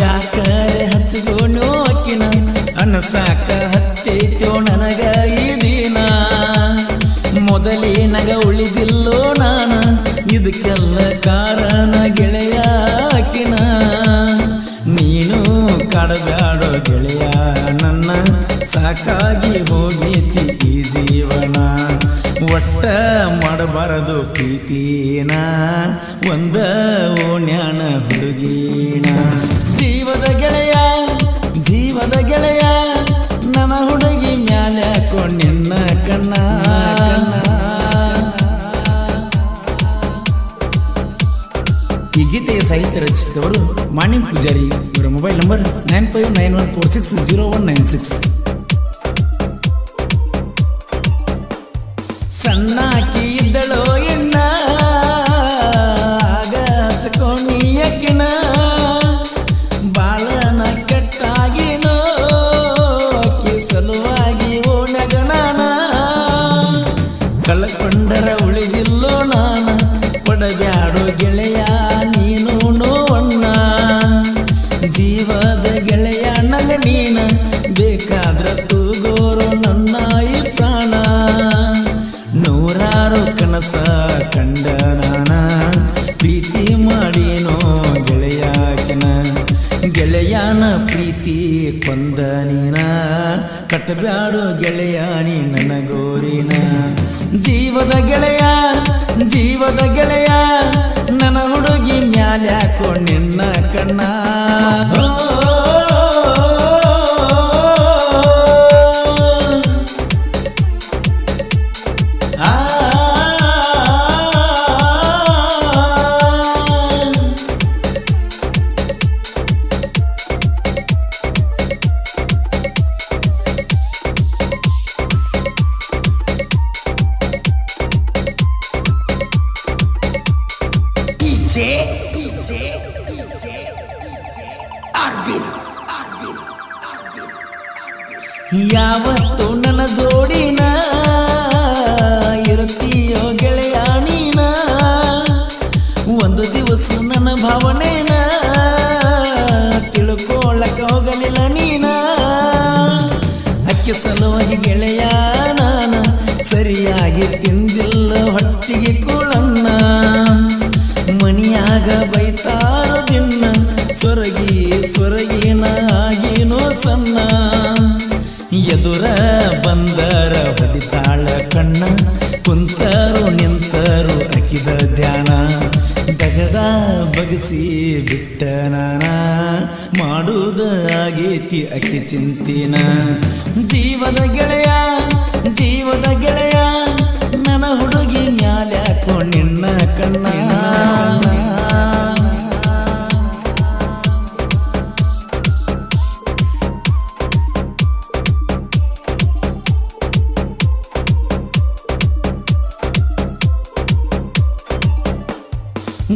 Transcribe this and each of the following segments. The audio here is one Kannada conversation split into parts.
ಯಾಕರೆ ಹಚ್ಚಿಗೋಣು ಅಕ್ಕಿನ ಅನಸಾಕ ಹತ್ತೈತೋ ನನಗ ಈ ದಿನ ಮೊದಲಿನಗ ಉಳಿದಿಲ್ಲೋ ನಾನ ಇದಕ್ಕೆಲ್ಲ ಕಾರಣ ಗೆಳೆಯ ಅಕ್ಕಿನ ನೀನು ಕಾಡಬ್ಯಾಡೋ ಗೆಳೆಯ ನನ್ನ ಸಾಕಾಗಿ ಹೋಗೈತಿ ಈ ಜೀವನ ಒಟ್ಟ ಮಾಡಬಾರದು ಪ್ರೀತಿನ ಒಂದ ಓಣ್ಯಾನ ಹುಡುಗಿನ ಜೀವದ ಗೆಳೆಯ ನನ್ನ ಹುಡುಗಿ ಮ್ಯಾಲೆ ಹಾಕೊಂಡಿನ್ನ ಕಣ್ಣ ಈ ಗೀತೆಯ ಸಾಹಿತ್ಯ ರಚಿಸಿದವರು ಮಾಣಿಕ್ ಪೂಜಾರಿ. ಇವರ ಮೊಬೈಲ್ ನಂಬರ್ 9591460196. ಸಣ್ಣಾಕಿ ಇದ್ದಳೋ ಎಣ್ಣ ಆಗ ಹಚ್ಕೊಂಡಿಯಕಿನ ಬಾಳನ ಕೆಟ್ಟಾಗಿನೋ ಅಕ್ಕಿ ಸಲುವಾಗಿ ಓಣಗಣನ ಕಳ್ಕೊಂಡರ ಉಳಿದಿಲ್ಲೋ ನಾನ ಕೊಡಬ್ಯಾಡೋ ಗೆಳೆಯ ನೀನು ನೋವಣ್ಣ ಜೀವದ ಗೆಳೆಯ ನಂಗ ನೀನ ಬೇಕಾದ್ರ ತೂಗೋರು ನನ್ನ ಈ ಪ್ರಾಣ ನೂರಾರು ಕನಸ ಕಂಡ ನಾನ ಪ್ರೀತಿ ಮಾಡಿನೋ ಗೆಳೆಯಾಕಿನ ಗೆಳೆಯನ ಪ್ರೀತಿ ಕೊಂದ ನೀನ ಕಟ್ಟಬ್ಯಾಡೋ ಗೆಳೆಯಾನಿ ನನ್ನ ಗೋರಿನ ಜೀವದ ಗೆಳೆಯ ನನ್ನ ಹುಡುಗಿ ಮ್ಯಾಲೆ ಹಾಕೊಂಡಿನ್ನ ಕಣ್ಣ ಯಾವತ್ತು ನನ್ನ ಜೋಡಿನ ಇರುತ್ತೀಯೋ ಗೆಳೆಯ ನೀನ ಒಂದು ದಿವಸ ನನ್ನ ಭಾವನೆನ ತಿಳ್ಕೊಳ್ಳಕ ಹೋಗಲಿಲ್ಲ ನೀನ ಅಕ್ಕಿ ಸಲುವಾಗಿ ಗೆಳೆಯ ನಾನ ಸರಿಯಾಗಿ ತಿಂದಿಲ್ಲ ಹೊಟ್ಟಿಗೆ ಕೂಳನ್ನ ಮನಿಯಾಗ ಬೈತಾರೋ ದಿನ ಸೊರಗಿನ ಆಗಿನೋ ಸಣ್ಣ ಎದುರ ಬಂದರ ಹೊಡಿತಾಳ ಕಣ್ಣ ಕುಂತರು ನಿಂತರು ಅಕಿದ ಧ್ಯಾನ ದಗದ ಬಗಸಿ ಬಿಟ್ಟ ನಾನ ಮಾಡುವುದ ಆಗೇತಿ ಅಕ್ಕಿ ಚಿಂತಿನ ಜೀವದ ಗೆಳೆಯ ನನ್ನ ಹುಡುಗಿ ಮ್ಯಾಲೆ ಹಾಕೊಂಡಿನ್ನ ಕಣ್ಣ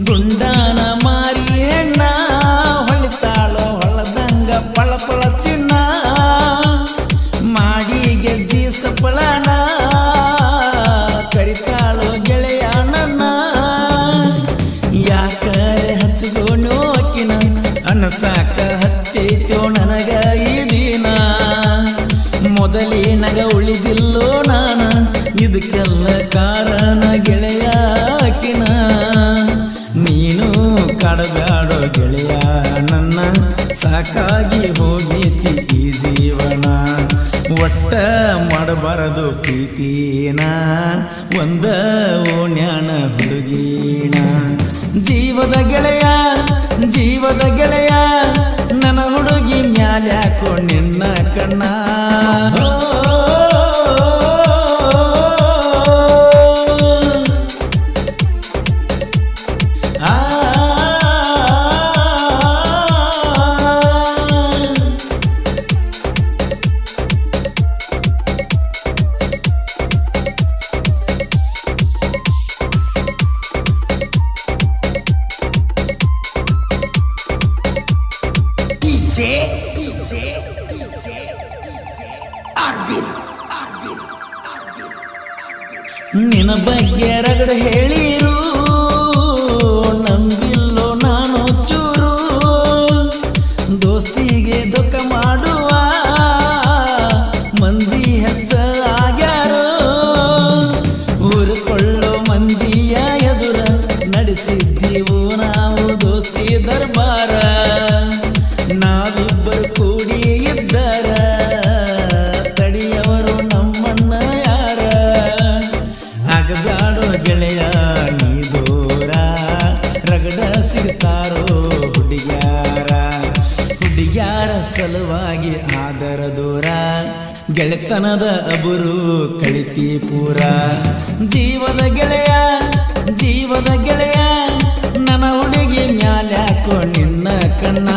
ಗುಂಡಾನ ಮಾರಿ ಹೆಣ್ಣ ಹೊಳಿತಾಳೋ ಹೊಳದಂಗ ಪಳಪಳ ಚಿನ್ನ ಮಾಡಿ ಗೆಜ್ಜಿ ಸಪ್ಪಳನ ಕರಿತಾಳೋ ಗೆಳೆಯ ನನ್ನ ಯಾಕರೆ ಹಚ್ಚಿಗೋಣು ಅಕ್ಕಿನ ಅನಸಾಕ ಹತ್ತೈತೋ ನನಗ ಈ ದಿನ ಮೊದಲಿನಗ ಉಳಿದಿಲ್ಲೋ ನಾನ ಇದಕ್ಕೆಲ್ಲ ಕಾರಣ ಗೆಳೆಯ ಅಕ್ಕಿನ ನೀನು ಕಾಡಬ್ಯಾಡೋ ಗೆಳೆಯ ನನ್ನ ಸಾಕಾಗಿ ಹೋಗೈತಿ ಈ ಜೀವನ ಒಟ್ಟ ಮಾಡಬಾರದು ಪ್ರೀತಿನ ಒಂದ ಓಣ್ಯಾನ ಹುಡುಗಿನ ಜೀವದ ಗೆಳೆಯ ನನ್ನ ಹುಡುಗಿ ಮ್ಯಾಲೆ ಹಾಕೊಂಡಿನ್ನ ಕಣ್ಣ ನಿನ್ನ ಬಗ್ಗೆ ರಗಡ ಹೇಳಿರು ನಂಬಿಲ್ಲೋ ನಾನು ಚೂರು ಸಲುವಾಗಿ ಆದರ ದೂರ ಗೆಳೆತನದ ಅಬುರು ಕಳಿತಿ ಪೂರ ಜೀವದ ಗೆಳೆಯ ನನ್ನ ಹುಡುಗಿ ಮ್ಯಾಲ್ಯಾಕೋ ನಿನ್ನ ಕಣ್ಣ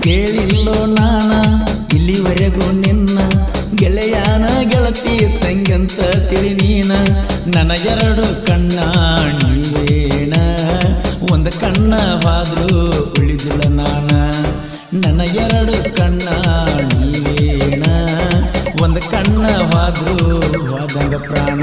ಕೇಳಿಲ್ಲೋ ನಾನ ಇಲ್ಲಿವರೆಗೂ ನಿನ್ನ ಗೆಳೆಯನ ಗೆಳತಿ ತಂಗಂತ ತಿಳಿ ನೀನ ನನಗೆರಡು ಕಣ್ಣ ನೀವೇನ ಒಂದು ಕಣ್ಣ ಹೋದ್ರು ಉಳಿದಿಲ್ಲ ನಾನ ನನಗೆರಡು ಕಣ್ಣ ನೀವೇನ ಒಂದು ಕಣ್ಣ ಹೋದ್ರು ಹೋದಂಗ ಪ್ರಾಣ